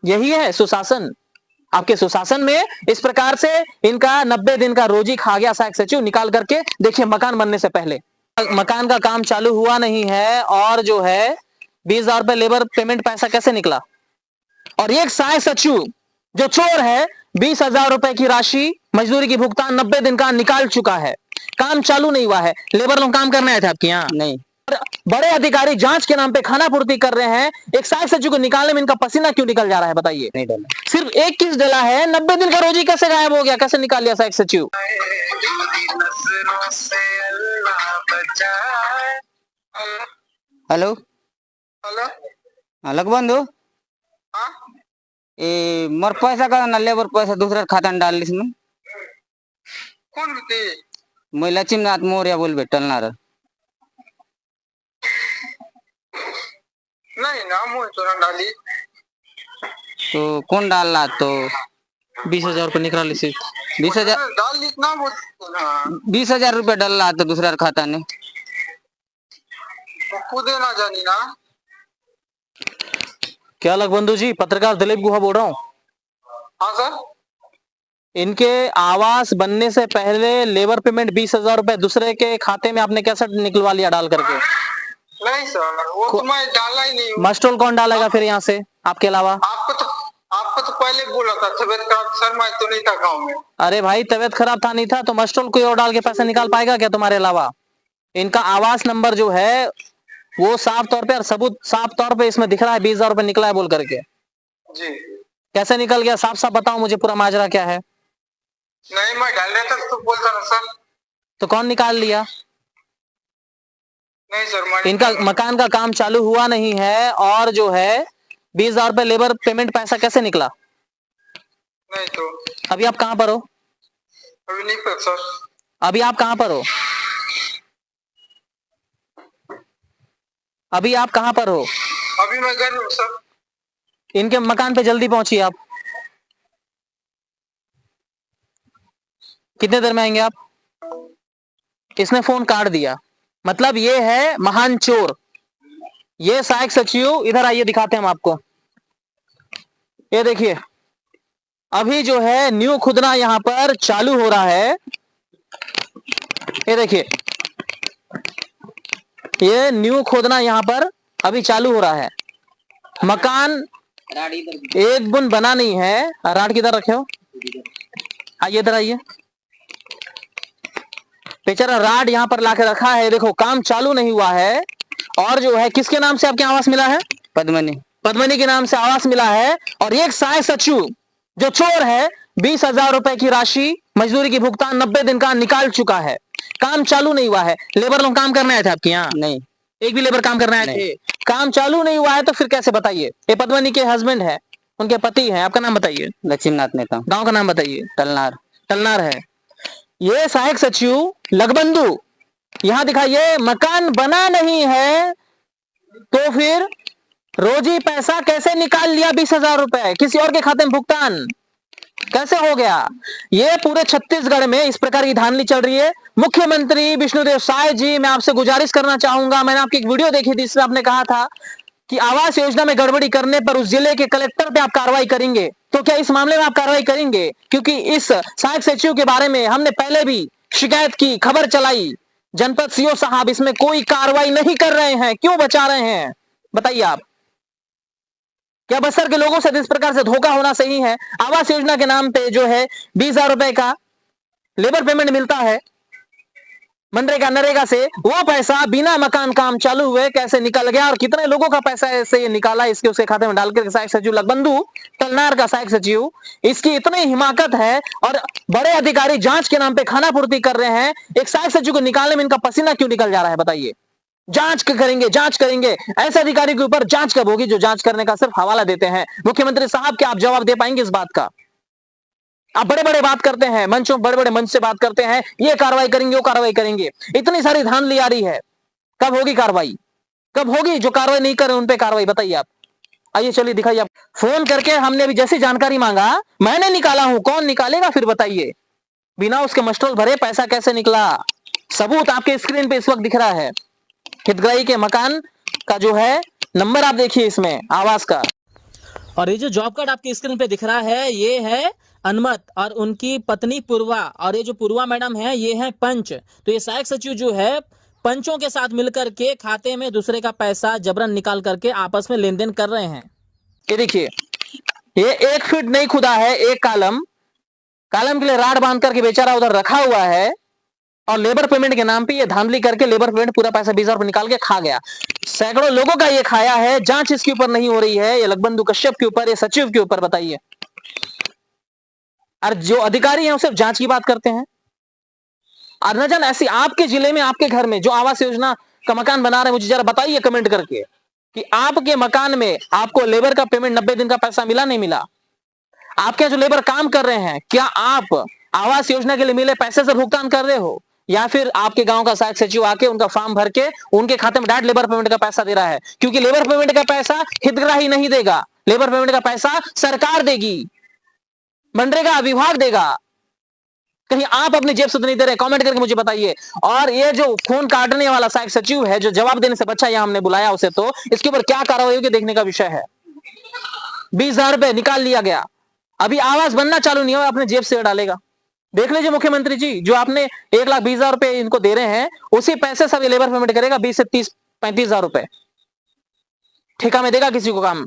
यही है सुशासन। आपके सुशासन में इस प्रकार से इनका 90 दिन का रोजी खा गया सहायक सचिव। निकाल करके देखिए मकान बनने से पहले मकान का काम चालू हुआ नहीं है और जो है 20,000 रुपए लेबर पेमेंट पैसा कैसे निकला। और एक सहायक सचिव जो चोर है 20,000 रुपए की राशि मजदूरी की भुगतान 90 दिन का निकाल चुका है। काम चालू नहीं हुआ है। लेबर लोग काम करने आए थे आपके यहाँ नहीं। बड़े अधिकारी जांच के नाम पे खाना पूर्ति कर रहे हैं। एक सहायक सचिव को निकालने में इनका पसीना क्यों निकल जा रहा है बताइए। नहीं डाला। सिर्फ एक किस डला है। 90 दिन का रोजी कैसे गायब हो गया, कैसे निकाल लिया सहायक सचिव। हेलो हेलो अलग बंधु हाँ ए मोर पैसा का ना लेबर पैसा दूसरा खाता में डाल इसमें। कौन थी? मैं लक्ष्मीनाथ मौर्य बोल बेटलना रहा। नहीं ना मुझे तो ना डाली। तो कौन डाल रहा? तो 20,000 रुपए निकाल ली सिर्फ 20,000 डाल ली ना वो ना 20,000 रुपए डाल रहा था दूसरा खाता ने। वो खुद ही ना जानी ना। क्या अलग बंधु जी, पत्रकार दिलीप गुहा बोल रहा हूँ। हाँ सर। इनके आवास बनने से पहले लेबर पेमेंट 20,000 रुपए दूसरे के खाते में आपने कैसे निकलवा लिया डाल करके। नहीं सर वो तो मैं डाला ही नहीं हूँ। मस्टोल कौन डालेगा फिर यहाँ से आपके अलावा। आपको तो पहले बोला था तबियत खराब सर, मैं तो नहीं था गाँव में। अरे भाई तबियत खराब था नहीं था तो मस्टोल कोई और डाल के पैसा निकाल पाएगा क्या तुम्हारे अलावा। इनका आवास नंबर जो है वो साफ तौर पे और सबूत साफ तौर पे इसमें दिख रहा है 20,000 रुपए निकला है बोल करके। जी कैसे निकल गया साफ साफ बताओ मुझे, पूरा माजरा क्या है। नहीं मैं डाल रहा था तो बोलता ना सर। तो कौन निकाल लिया। नहीं सर मैं इनका मकान का काम चालू हुआ नहीं है और जो है 20,000 रुपए लेबर पेमेंट पैसा कैसे निकला। नहीं तो अभी आप कहाँ पर हो। अभी नहीं पर सर। अभी आप कहाँ पर हो। अभी आप कहाँ पर हो। अभी मैं घर में हूँ सर। इनके मकान पे जल्दी पहुंचिए आप। कितने देर में आएंगे आप। इसने फोन काट दिया। मतलब ये है महान चोर। ये सहायक सचिव इधर आइए दिखाते हैं हम आपको। ये देखिए अभी जो है न्यू खुदना यहां पर चालू हो रहा है। ये देखिए ये न्यू खोदना यहां पर अभी चालू हो रहा है। मकान एक बुन बना नहीं है। राड किधर रखे हो, आइए इधर आइए। बेचारा राड यहाँ पर लाके रखा है। देखो काम चालू नहीं हुआ है और जो है किसके नाम से आपके आवास मिला है। पद्मनी पद्मनी के नाम से आवास मिला है। और एक सहायक सचिव जो चोर है 20,000 रुपए की राशि मजदूरी की भुगतान 90 दिन का निकाल चुका है। काम चालू नहीं हुआ है। लेबर लोग काम करने आए थे आपके यहाँ। नहीं। एक भी लेबर काम करने आए थे। काम चालू नहीं हुआ है तो फिर कैसे बताइए। ये पद्मनी के हस्बैंड है, उनके पति हैं। आपका नाम बताइए। लक्ष्मीनाथ नेता। गांव का नाम बताइए। टलनार। टलनार है। ये सहायक सचिव लगबंधु यहां दिखाइए मकान बना नहीं है तो फिर रोजी पैसा कैसे निकाल लिया 20,000 रुपए किसी और के खाते में भुगतान कैसे हो गया। ये पूरे छत्तीसगढ़ में इस प्रकार की धांधली चल रही है। मुख्यमंत्री विष्णुदेव साय जी, मैं आपसे गुजारिश करना चाहूंगा। मैंने आपकी एक वीडियो देखी थी, इसमें आपने कहा था कि आवास योजना में गड़बड़ी करने पर उस जिले के कलेक्टर पे आप कार्रवाई करेंगे। तो क्या इस मामले में आप कार्रवाई करेंगे। क्योंकि इस सहायक सचिव के बारे में हमने पहले भी शिकायत की, खबर चलाई। जनपद सीओ साहब इसमें कोई कार्रवाई नहीं कर रहे हैं, क्यों बचा रहे हैं बताइए आप। क्या बस्तर के लोगों से इस प्रकार से धोखा होना सही है। आवास योजना के नाम पे जो है 20,000 रुपए का लेबर पेमेंट मिलता है मनरेगा नरेगा से, वो पैसा बिना मकान काम चालू हुए कैसे निकल गया और कितने लोगों का पैसा ऐसे ये निकाला इसके उसके खाते में डालकर। सहायक सचिव लगबंधु टलनार का सहायक सचिव, इसकी इतनी हिमाकत है और बड़े अधिकारी जांच के नाम पे खाना पूर्ति कर रहे हैं। एक सहायक सचिव को निकालने में इनका पसीना क्यों निकल जा रहा है बताइए। जांच करेंगे, जांच करेंगे। ऐसे अधिकारी के ऊपर जांच कब होगी जो जांच करने का सिर्फ हवाला देते हैं। मुख्यमंत्री साहब क्या आप जवाब दे पाएंगे इस बात का। आप बड़े बड़े बात करते हैं, मंचों बड़े बड़े मंच से बात करते हैं, ये कार्रवाई करेंगे वो कार्रवाई करेंगे। इतनी सारी धांधली आ रही है, कब होगी कार्रवाई, कब होगी। जो कार्रवाई नहीं कर रहे उन पे कार्रवाई बताइए आप। आइए चलिए दिखाइए आप। फोन करके हमने भी जैसी जानकारी मांगा, मैंने निकाला हूं, कौन निकालेगा फिर बताइए। बिना उसके मस्टोल भरे पैसा कैसे निकला, सबूत आपके स्क्रीन पे इस वक्त दिख रहा है। हितग्राही के मकान का जो है नंबर आप देखिए इसमें आवास का। और ये जो जॉब कार्ड आपकी स्क्रीन पे दिख रहा है ये है अनमत और उनकी पत्नी पूर्वा, और ये जो पूर्वा मैडम है ये है पंच। तो ये सहायक सचिव जो है पंचों के साथ मिलकर के खाते में दूसरे का पैसा जबरन निकाल करके आपस में लेन देन कर रहे हैं। ये देखिए, ये 1 फीट नहीं खुदा है, एक कॉलम के लिए राड बांध करके बेचारा उधर रखा हुआ है, और लेबर पेमेंट के नाम पे ये धांधली करके लेबर पेमेंट पूरा पैसा 20,000 रुपए निकाल के खा गया। सैकड़ों लोगों का ये खाया है। जांच इसके ऊपर नहीं हो रही है, ये लखबंधु कश्यप के ऊपर, ये सचिव के ऊपर, बताइए। और जो अधिकारी हैं वो सिर्फ जांच की बात करते हैं। और न जान ऐसी आपके जिले में, आपके घर में जो आवास योजना का मकान बना रहे हैं, मुझे जरा बताइए कमेंट करके कि आपके मकान में आपको लेबर का पेमेंट 90 दिन का पैसा मिला, नहीं मिला? आपके जो लेबर काम कर रहे हैं, क्या आप आवास योजना के लिए मिले पैसे से भुगतान कर रहे हो, या फिर आपके गांव का सहायक सचिव आके उनका फॉर्म भर के उनके खाते में डायरेक्ट लेबर पेमेंट का पैसा दे रहा है? क्योंकि लेबर पेमेंट का पैसा हितग्राही नहीं देगा, लेबर पेमेंट का पैसा सरकार देगी, मनरेगा विभाग देगा। कहीं आप अपनी जेब से तो नहीं दे रहे? कमेंट करके मुझे बताइए। और ये जो खून काटने वाला सहायक सचिव है, जो जवाब देने से बच्चा, यहां हमने बुलाया उसे, तो इसके ऊपर क्या कार्रवाई होगी देखने का विषय है। 20,000 रुपए निकाल लिया गया, अभी आवास बनना चालू नहीं हुआ, अपने जेब से डालेगा। देख लीजिए मुख्यमंत्री जी, जो आपने 1,20,000 रुपए इनको दे रहे हैं, उसी पैसे से लेबर पेमेंट करेगा 20 से 30-35,000 रुपए, ठेका में देगा किसी को काम।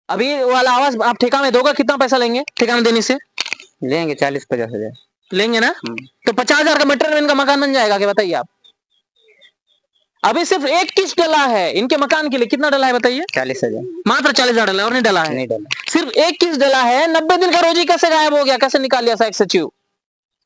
अभी वाला आवास आप ठेका में दोगे, कितना पैसा लेंगे ठेका में देने से? लेंगे 40-50 हजार लेंगे ना? तो 50,000 का मटेरियल इनका मकान बन जाएगा क्या, बताइए आप? अभी सिर्फ एक किस्त डला है इनके मकान के लिए, कितना डला है बताइए? 40,000, मात्र 40,000 डला, और नहीं डला है? नहीं डाला। सिर्फ एक किस्त डला है। 90 दिन का रोजी कैसे गायब हो गया, कैसे निकाल लिया सहायक सचिव?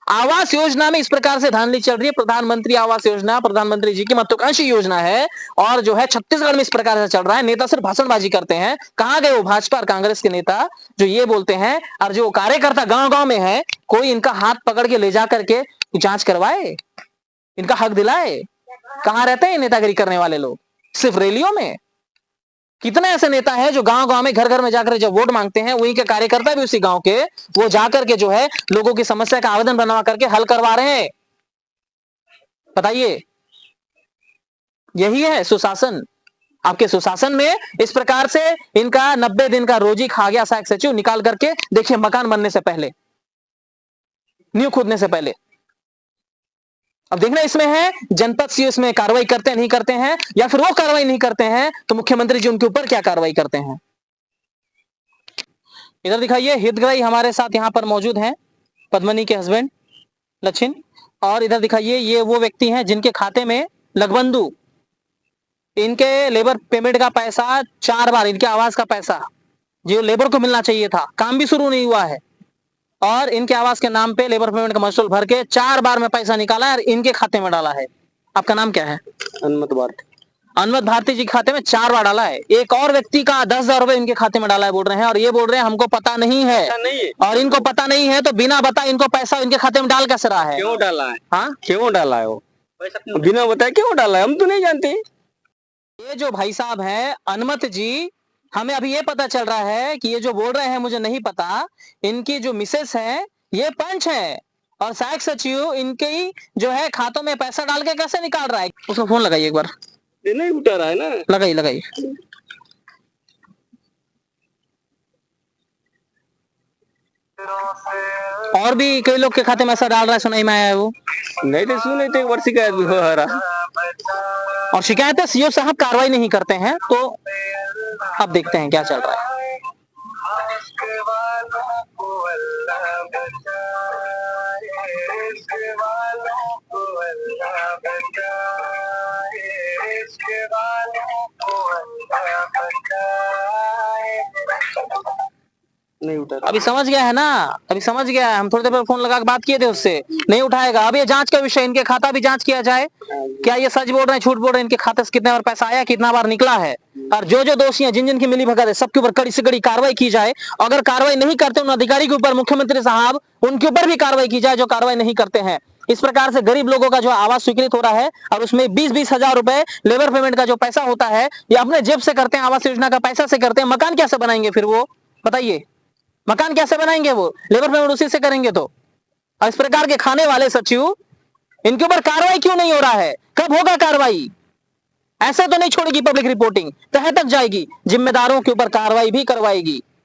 आवास योजना में इस प्रकार से धांधली चल रही है। प्रधानमंत्री आवास योजना प्रधानमंत्री जी की महत्वाकांक्षी योजना है, और जो है छत्तीसगढ़ में इस प्रकार से चल रहा है। नेता सिर्फ भाषणबाजी करते हैं। कहां गए वो भाजपा और कांग्रेस के नेता जो ये बोलते हैं, और जो कार्यकर्ता गांव गांव में है, कोई इनका हाथ पकड़ के ले जा करके जांच करवाए, इनका हक दिलाए? कहां रहते हैं नेतागिरी करने वाले लोग? सिर्फ रैलियों में? कितने ऐसे नेता हैं जो गांव गांव में, घर घर में जाकर जब वोट मांगते हैं, वहीं के कार्यकर्ता भी उसी गांव के, वो जाकर के जो है लोगों की समस्या का आवेदन बनवा करके हल करवा रहे हैं। बताइए, यही है सुशासन। आपके सुशासन में इस प्रकार से इनका 90 दिन का रोजी खा गया सहायक सचिव, निकाल करके देखिए मकान बनने से पहले, नींव खोदने से पहले। अब देखना इसमें है जनपद सीओ इसमें कार्रवाई करते हैं, नहीं करते हैं, या फिर वो कार्रवाई नहीं करते हैं तो मुख्यमंत्री जी उनके ऊपर क्या कार्रवाई करते हैं। इधर दिखाइए, हितग्राही हमारे साथ यहां पर मौजूद हैं, पद्मनी के हस्बैंड लक्षिन। और इधर दिखाइए, ये वो व्यक्ति हैं जिनके खाते में लखबंधु, इनके लेबर पेमेंट का पैसा 4 बार, इनके आवास का पैसा जो लेबर को मिलना चाहिए था, काम भी शुरू नहीं हुआ है, और इनके आवास के नाम पे लेबर पेमेंट का महसूल भर के 4 बार में पैसा निकाला है और इनके खाते में डाला है। आपका नाम क्या है? अनमत भारती। अनमत भारती जी के खाते में 4 बार डाला है। एक और व्यक्ति का 10,000 रुपए इनके खाते में डाला है बोल रहे हैं, और ये बोल रहे हैं हमको पता नहीं है। और इनको पता नहीं है तो बिना बताए इनको पैसा इनके खाते में डाल कैसे रहा है? क्यों डाला है? हाँ, क्यों डाला है वो? बिना बताए क्यों डाला है? हम तो नहीं जानते। ये जो भाई साहब हैं अनमत जी, हमें अभी ये पता चल रहा है कि ये जो बोल रहे हैं मुझे नहीं पता, इनकी जो मिसेस है ये पंच है, और सहायक सचिव इनके ही जो है खातों में पैसा डाल के कैसे निकाल रहा है। उसको फोन लगाइए एक बार। नहीं उठा रहा है ना? लगाइए लगाइए। और भी कई लोग के खाते में ऐसा डाल रहा है, सुनाई में आया है वो। नहीं तो सुने थे, वर्ष शिकायत भी हो रहा, और शिकायतें सीओ साहब कार्रवाई नहीं करते हैं। तो अब देखते हैं क्या चल रहा है। नहीं उठा। अभी समझ गया है ना, अभी समझ गया है। हम थोड़ी देर पहले फोन लगा के बात किए थे उससे, नहीं उठाएगा। अब ये जांच का विषय, इनके खाता भी जांच किया जाए, क्या ये सच बोल रहे हैं झूठ बोल रहे हैं, इनके खाते से कितने बार पैसा आया, कितना बार निकला है, और जो जो दोषी हैं, जिन जिन की मिली भगत है, सबके ऊपर कड़ी से कड़ी कार्रवाई की जाए। अगर कार्रवाई नहीं करते उन अधिकारी के ऊपर, मुख्यमंत्री साहब उनके ऊपर भी कार्रवाई की जाए जो कार्रवाई नहीं करते हैं। इस प्रकार से गरीब लोगों का जो आवास स्वीकृत हो रहा है, और उसमें 20-20 हजार रुपए लेबर पेमेंट का जो पैसा होता है, ये अपने जेब से करते हैं, आवास योजना का पैसा से करते हैं। मकान कैसे बनाएंगे फिर वो, बताइए? मकान कैसे बनाएंगे वो? लेबर पेमेंट उसी से करेंगे तो। और इस प्रकार के खाने वाले सचिव, इनके ऊपर कार्रवाई क्यों नहीं हो रहा है? कब होगा कार्रवाई? ऐसे तो नहीं छोड़ेगी पब्लिक रिपोर्टिंग, तह तक जाएगी, जिम्मेदारों के ऊपर कार्रवाई भी करवाएगी।